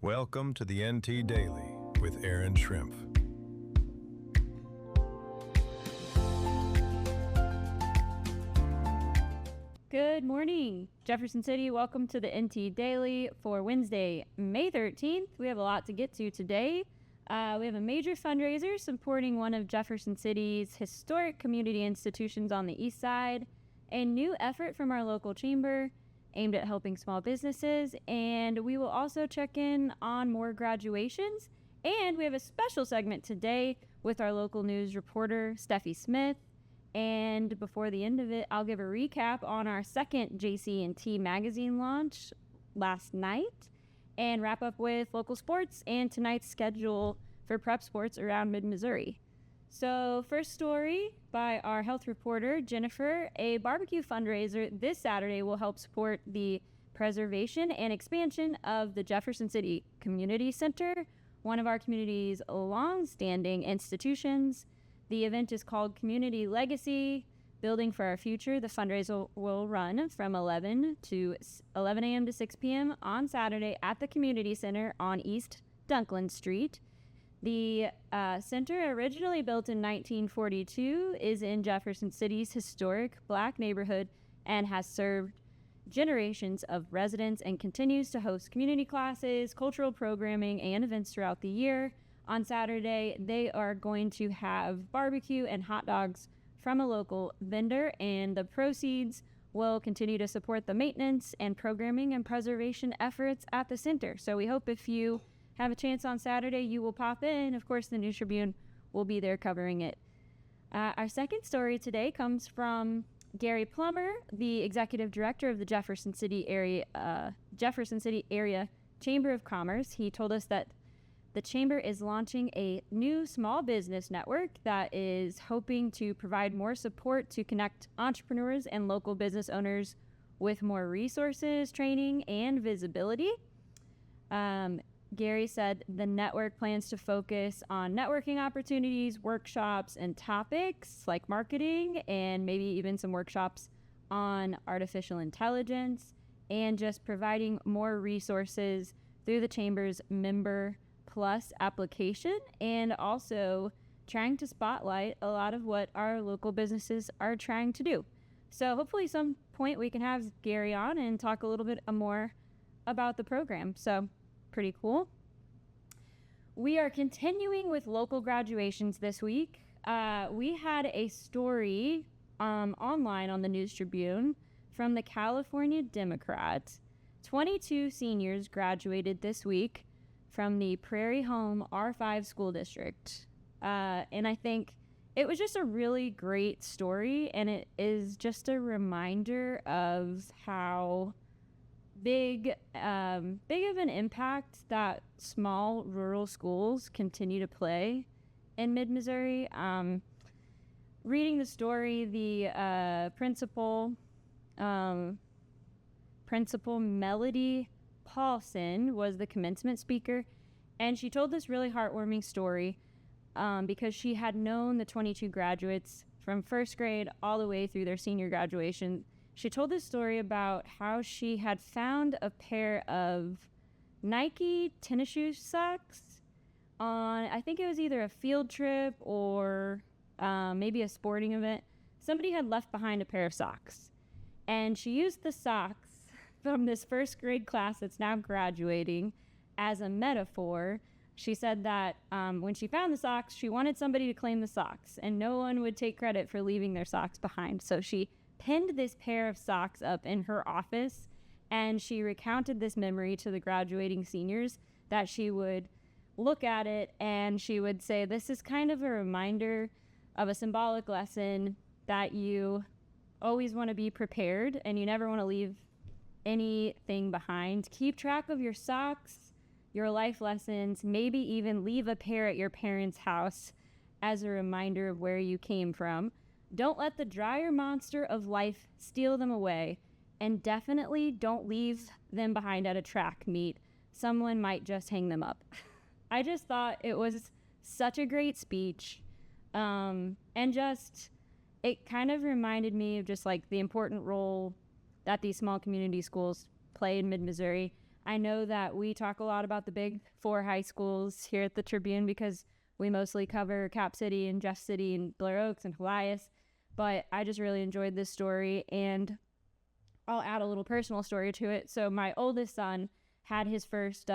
Welcome to the NT Daily with Erin Schrimpf. Good morning, Jefferson City. Welcome to the NT Daily for Wednesday, May 13th. We have a lot to get to today. We have a major fundraiser supporting one of Jefferson City's historic community institutions on the east side, a new effort from our local chamber aimed at helping small businesses, and we will also check in on more graduations. And we have a special segment today with our local news reporter, Steffi Smith. And before the end of it, I'll give a recap on our second JC&T magazine launch last night and wrap up with local sports and tonight's schedule for prep sports around mid-Missouri. So first story by our health reporter, Jennifer. A barbecue fundraiser this Saturday will help support the preservation and expansion of the Jefferson City Community Center, one of our community's long-standing institutions. The event is called Community Legacy, Building for Our Future. The fundraiser will run from 11 a.m. to 6 p.m. on Saturday at the Community Center on East Dunklin Street. The center, originally built in 1942, is in Jefferson City's historic Black neighborhood and has served generations of residents and continues to host community classes, cultural programming, and events throughout the year. On Saturday, they are going to have barbecue and hot dogs from a local vendor, and the proceeds will continue to support the maintenance and programming and preservation efforts at the center. So we hope if you have a chance on Saturday, you will pop in. Of course, the News Tribune will be there covering it. Our second story today comes from Gary Plummer, the executive director of the Jefferson City Area Chamber of Commerce. He told us that the chamber is launching a new small business network that is hoping to provide more support to connect entrepreneurs and local business owners with more resources, training, and visibility. Gary said the network plans to focus on networking opportunities, workshops, and topics like marketing, and maybe even some workshops on artificial intelligence, and just providing more resources through the chamber's Member Plus application, and also trying to spotlight a lot of what our local businesses are trying to do. So hopefully some point we can have Gary on and talk a little bit more about the program. So pretty cool. We are continuing with local graduations this week. We had a story online on the News Tribune from the California Democrat. 22 seniors graduated this week from the Prairie Home R5 school district. And I think it was just a really great story, and it is just a reminder of how big of an impact that small rural schools continue to play in mid-Missouri. Reading the story, the principal Melody Paulson was the commencement speaker, and she told this really heartwarming story because she had known the 22 graduates from first grade all the way through their senior graduation. She told this story about how she had found a pair of Nike tennis shoe socks on, I think it was either a field trip or maybe a sporting event. Somebody had left behind a pair of socks, and she used the socks from this first grade class that's now graduating as a metaphor. She said that when she found the socks, she wanted somebody to claim the socks, and no one would take credit for leaving their socks behind. So she pinned this pair of socks up in her office, and she recounted this memory to the graduating seniors, that she would look at it and she would say, this is kind of a reminder of a symbolic lesson that you always want to be prepared and you never want to leave anything behind. Keep track of your socks, your life lessons, maybe even leave a pair at your parents' house as a reminder of where you came from. Don't let the dryer monster of life steal them away, and definitely don't leave them behind at a track meet. Someone might just hang them up. I just thought it was such a great speech, and just it kind of reminded me of just like the important role that these small community schools play in mid-Missouri. I know that we talk a lot about the big four high schools here at the Tribune because we mostly cover Cap City and Jeff City and Blair Oaks and Helias, but I just really enjoyed this story, and I'll add a little personal story to it. So my oldest son had his first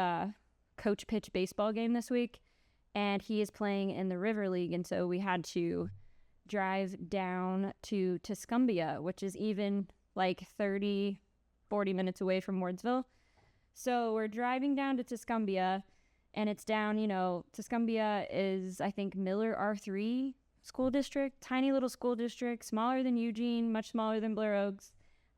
coach pitch baseball game this week, and he is playing in the River League, and so we had to drive down to Tuscumbia, which is even like 30-40 minutes away from Wardsville. So we're driving down to Tuscumbia, and it's down, Tuscumbia is, I think, Miller R3 school district, tiny little school district, smaller than Eugene, much smaller than Blair Oaks.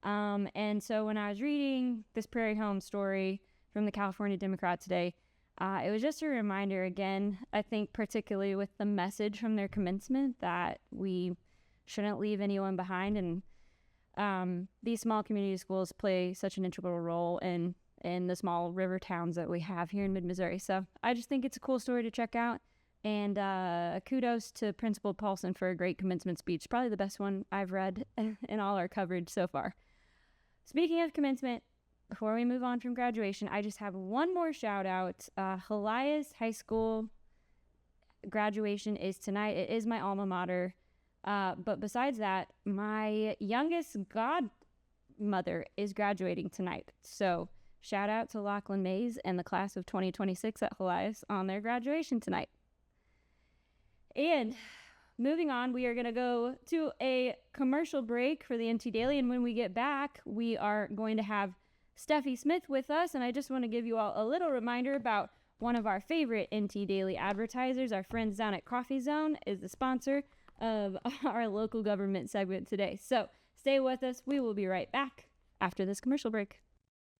And so when I was reading this Prairie Home story from the California Democrat today, it was just a reminder again, I think particularly with the message from their commencement that we shouldn't leave anyone behind. And these small community schools play such an integral role in the small river towns that we have here in mid-Missouri. So I just think it's a cool story to check out. And kudos to Principal Paulson for a great commencement speech. Probably the best one I've read in all our coverage so far. Speaking of commencement, before we move on from graduation, I just have one more shout out. Helias High School graduation is tonight. It is my alma mater. But besides that, my youngest godmother is graduating tonight. So shout out to Lachlan Mays and the class of 2026 at Helias on their graduation tonight. And moving on, we are going to go to a commercial break for the NT Daily. And when we get back, we are going to have Steffi Smith with us. And I just want to give you all a little reminder about one of our favorite NT Daily advertisers. Our friends down at Coffee Zone is the sponsor of our local government segment today. So stay with us. We will be right back after this commercial break.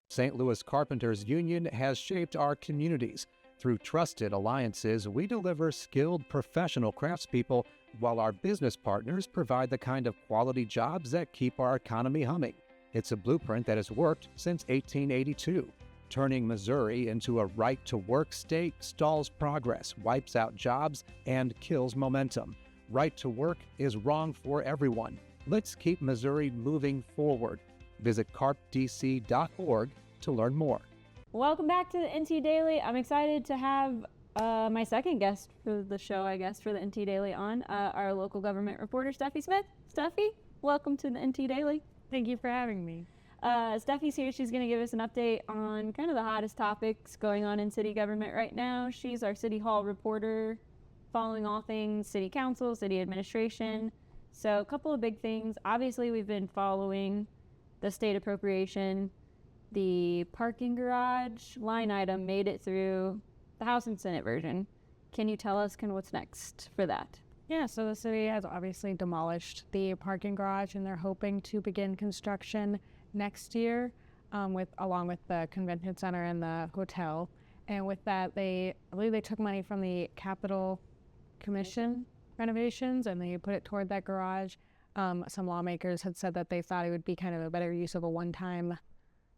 St. Louis Carpenters Union has shaped our communities. Through trusted alliances, we deliver skilled professional craftspeople while our business partners provide the kind of quality jobs that keep our economy humming. It's a blueprint that has worked since 1882. Turning Missouri into a right-to-work state stalls progress, wipes out jobs, and kills momentum. Right to work is wrong for everyone. Let's keep Missouri moving forward. Visit carpdc.org to learn more. Welcome back to the NT Daily. I'm excited to have my second guest for the show, I guess, for the NT Daily on, our local government reporter, Steffi Smith. Steffi, welcome to the NT Daily. Thank you for having me. Steffi's here. She's going to give us an update on kind of the hottest topics going on in city government right now. She's our City Hall reporter, following all things city council, city administration. So a couple of big things. Obviously, we've been following the state appropriation. The parking garage line item made it through the House and Senate version. Can you tell us kind of what's next for that? Yeah, so the city has obviously demolished the parking garage, and they're hoping to begin construction next year along with the convention center and the hotel. And with that, I believe they took money from the Capitol Commission renovations, and they put it toward that garage. Some lawmakers had said that they thought it would be kind of a better use of a one-time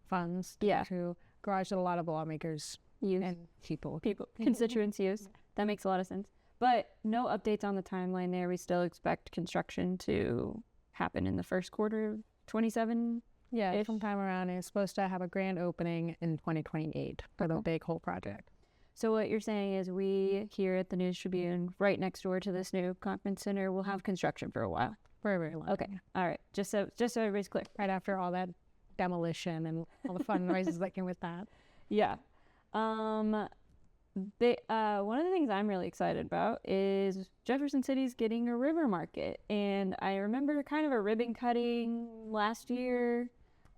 funds to garage that a lot of lawmakers use and people constituents use. That makes a lot of sense. But no updates on the timeline there. We still expect construction to happen in the first quarter of 27. Yeah, sometime around. It's supposed to have a grand opening in 2028 for the big whole project. So what you're saying is we here at the News Tribune, right next door to this new conference center, will have construction for a while. For a very long time. All right. Just so everybody's clear. Right after all that demolition and all the fun noises that came with that. Yeah. One of the things I'm really excited about is Jefferson City's getting a river market. And I remember kind of a ribbon cutting last year.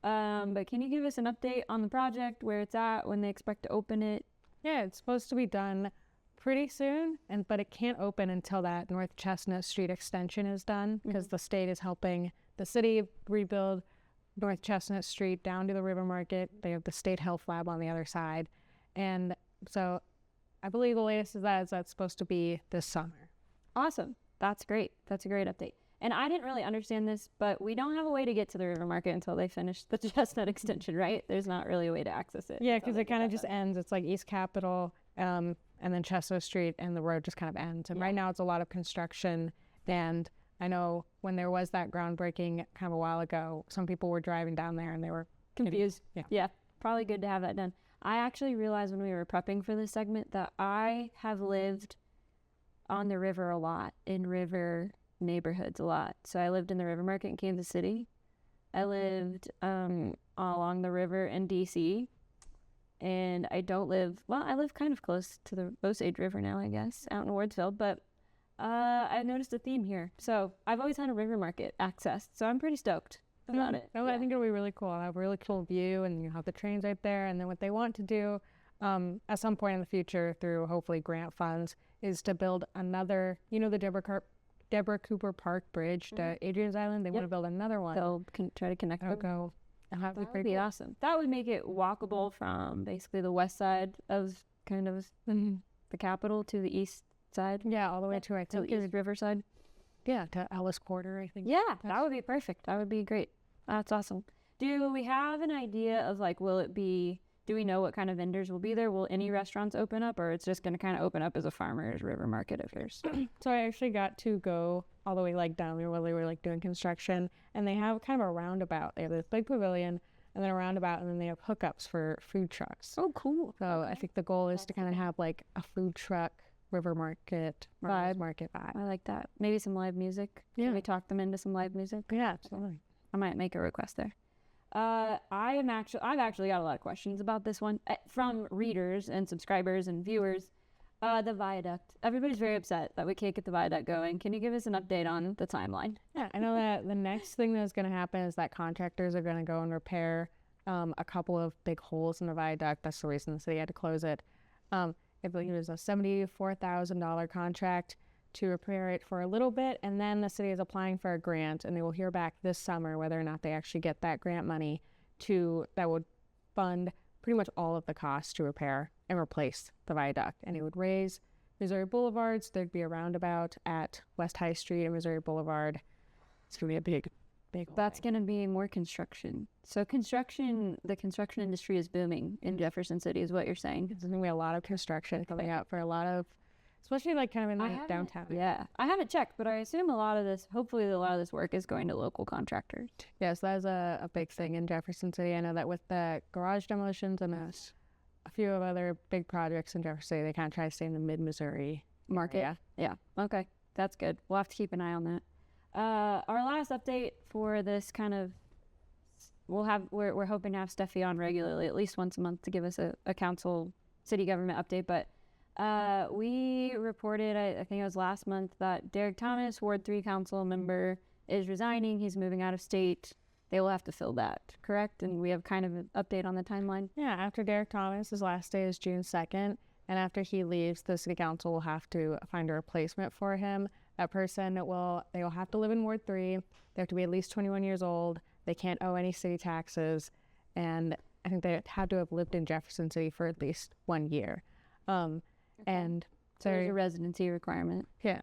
But can you give us an update on the project, where it's at, when they expect to open it? Yeah, it's supposed to be done pretty soon, but it can't open until that North Chestnut Street extension is done, because the state is helping the city rebuild North Chestnut Street down to the river market. They have the state health lab on the other side. And so I believe the latest is that that's supposed to be this summer. Awesome. That's great. That's a great update. And I didn't really understand this, but we don't have a way to get to the river market until they finish the Chestnut extension, right? There's not really a way to access it. Yeah, because it kind of just ends. It's like East Capitol, and then Chestnut Street, and the road just kind of ends. And right now it's a lot of construction. And I know when there was that groundbreaking kind of a while ago, some people were driving down there and they were confused. Yeah. Probably good to have that done. I actually realized when we were prepping for this segment that I have lived on the river a lot, in river neighborhoods a lot. So I lived in the river market in Kansas City. I lived along the river in DC. And I live kind of close to the Osage River now, I guess, out in Wardsville. But I noticed a theme here. So I've always had a river market access. So I'm pretty stoked about it. No, I think it'll be really cool. I'll have a really cool view, and you have the trains right there. And then what they want to do at some point in the future through hopefully grant funds is to build another, the Deborah Cooper Park Bridge to Adrian's Island. They want to build another one. They'll try to connect them. That would be awesome. That would make it walkable from basically the west side of kind of the capital to the east side. Yeah, all the way to, I think, East Riverside. Yeah, to Ellis Quarter, I think. Yeah, that would be perfect. That would be great. That's awesome. Do we have an idea of do we know what kind of vendors will be there? Will any restaurants open up, or it's just going to kind of open up as a farmer's river market at first? So I actually got to go all the way down there while they were doing construction, and they have kind of a roundabout. They have this big pavilion and then a roundabout, and then they have hookups for food trucks. Oh, cool. So I think the goal is to kind of have a food truck river market vibe. I like that. Maybe some live music. Yeah. Can we talk them into some live music? Yeah, absolutely. I might make a request there. I've actually got a lot of questions about this one from readers and subscribers and viewers. The viaduct. Everybody's very upset that we can't get the viaduct going. Can you give us an update on the timeline? Yeah, I know that the next thing that's going to happen is that contractors are going to go and repair a couple of big holes in the viaduct. That's the reason the city had to close it. I believe it was a $74,000 contract to repair it for a little bit, and then the city is applying for a grant, and they will hear back this summer whether or not they actually get that grant money that would fund pretty much all of the costs to repair and replace the viaduct. And it would raise Missouri Boulevards. There'd be a roundabout at West High Street and Missouri Boulevard. It's going to be a big That's going to be more construction. So the construction industry is booming in Jefferson City is what you're saying. There's going to be a lot of construction coming out for a lot of, especially kind of in the downtown. Yeah. I haven't checked, but I assume hopefully a lot of this work is going to local contractors. Yes, that is a big thing in Jefferson City. I know that with the garage demolitions and a few of other big projects in Jefferson City, they kind of try to stay in the mid-Missouri market. Yeah. Okay. That's good. We'll have to keep an eye on that. Our last update for this kind of, we're hoping to have Steffi on regularly, at least once a month, to give us a council city government update. But we reported, I think it was last month, that Derek Thomas, Ward 3 council member, is resigning. He's moving out of state. They will have to fill that, correct? And we have kind of an update on the timeline. Yeah, after Derek Thomas, his last day is June 2nd. And after he leaves, the city council will have to find a replacement for him. That person they will have to live in Ward 3. They have to be at least 21 years old. They can't owe any city taxes. And I think they had to have lived in Jefferson City for at least 1 year. And so there's a residency requirement. Yeah.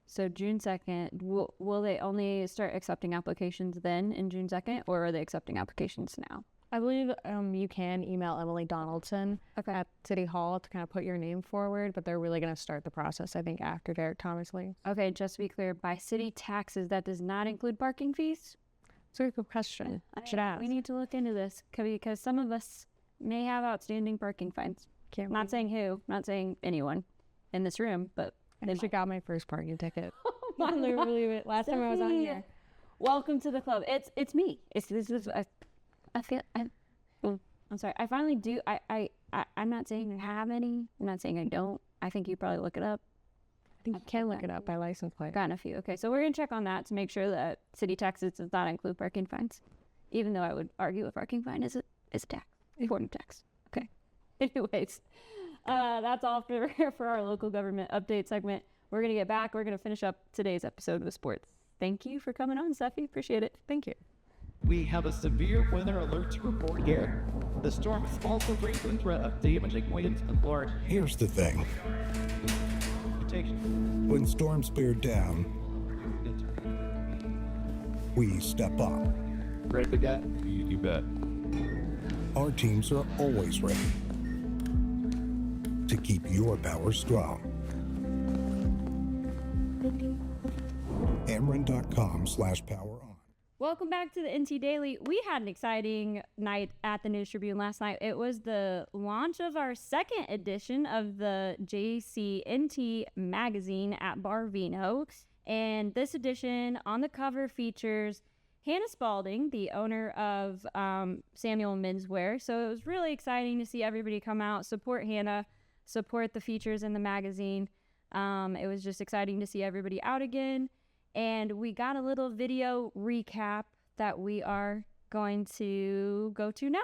So June 2nd, will they only start accepting applications then in June 2nd, or are they accepting applications now? I believe you can email Emily Donaldson at City Hall to kind of put your name forward, but they're really going to start the process, I think, after Derek Thomas leaves. Okay, just to be clear, by city taxes, that does not include parking fees? It's a good question. I should ask. We need to look into this because some of us may have outstanding parking fines. Not saying who, not saying anyone in this room, but I actually got my first parking ticket. I literally believe it. Last time I was on here. Welcome to the club. It's me. I feel I'm sorry. I finally do. I'm not saying I have any. I'm not saying I don't. I think you probably look it up. I think you can look it up by license plate. Gotten a few. Okay, so we're gonna check on that to make sure that city taxes does not include parking fines, even though I would argue a parking fine is a tax, important tax. Okay. Anyways, that's all for our local government update segment. We're gonna get back. We're gonna finish up today's episode with sports. Thank you for coming on, Steffi. Appreciate it. Thank you. We have a severe weather alert to report here. The storm is also bringing threat of damaging winds and large. Here's the thing. When storms bear down, we step up. Ready to get? You bet. Our teams are always ready to keep your power strong. Ameren.com/poweron. Welcome back to the NT Daily. We had an exciting night at the News Tribune last night. It was the launch of our second edition of the JCNT magazine at Barvino. And this edition on the cover features Hannah Spalding, the owner of Samuel Menswear. So it was really exciting to see everybody come out, support Hannah, support the features in the magazine. It was just exciting to see everybody out again. And we got a little video recap that we are going to go to now.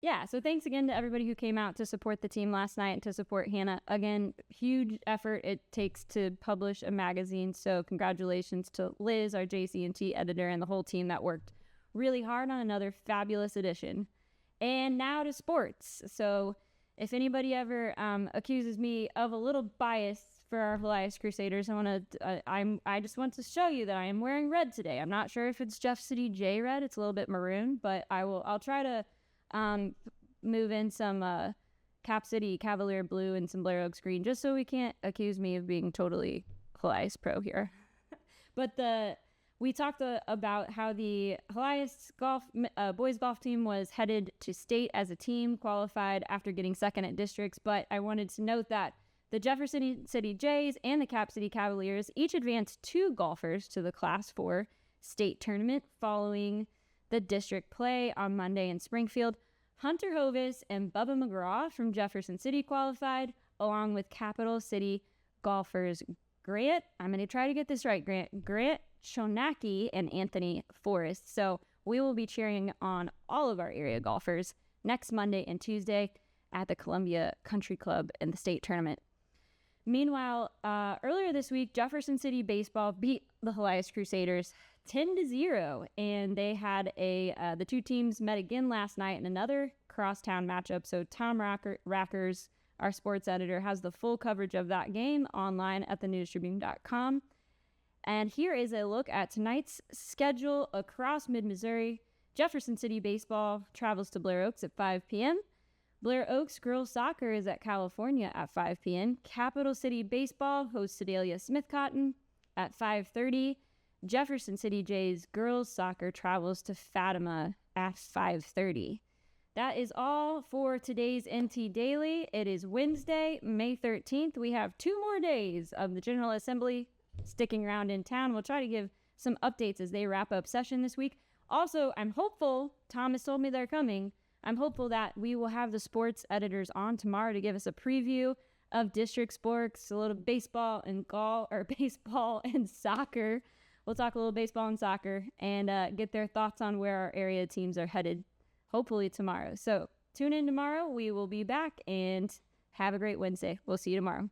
Yeah, so thanks again to everybody who came out to support the team last night and to support Hannah. Again, huge effort it takes to publish a magazine, so congratulations to Liz, our JCNT editor, and the whole team that worked really hard on another fabulous edition. And now to sports. So if anybody ever accuses me of a little bias for our Elias Crusaders, I just want to show you that I am wearing red today. I'm not sure if it's Jeff City J red. It's a little bit maroon, but I'll try to move in some Cap City Cavalier blue and some Blair Oaks green, just so we can't accuse me of being totally Elias pro here. But we talked about how the Elias boys golf team was headed to state as a team, qualified after getting second at districts. But I wanted to note that the Jefferson City Jays and the Cap City Cavaliers each advanced 2 golfers to the Class 4 state tournament following the district play on Monday in Springfield. Hunter Hovis and Bubba McGraw from Jefferson City qualified, along with Capital City golfers Grant, I'm going to try to get this right, Grant Shonaki and Anthony Forrest. So we will be cheering on all of our area golfers next Monday and Tuesday at the Columbia Country Club in the state tournament. Meanwhile, earlier this week, Jefferson City baseball beat the Elias Crusaders 10-0, and they had the two teams met again last night in another crosstown matchup. So Tom Rackers, our sports editor, has the full coverage of that game online at thenewstribune.com. And here is a look at tonight's schedule across mid-Missouri. Jefferson City baseball travels to Blair Oaks at 5 p.m. Blair Oaks girls soccer is at California at 5 p.m. Capital City baseball hosts Sedalia Smith Cotton at 5:30. Jefferson City Jays girls soccer travels to Fatima at 5:30. That is all for today's NT Daily. It is Wednesday, May 13th. We have 2 more days of the General Assembly sticking around in town. We'll try to give some updates as they wrap up session this week. Also, I'm hopeful, Thomas told me they're coming, I'm hopeful that we will have the sports editors on tomorrow to give us a preview of district sports, a little baseball and baseball and soccer. We'll talk a little baseball and soccer and get their thoughts on where our area teams are headed, hopefully tomorrow. So tune in tomorrow. We will be back, and have a great Wednesday. We'll see you tomorrow.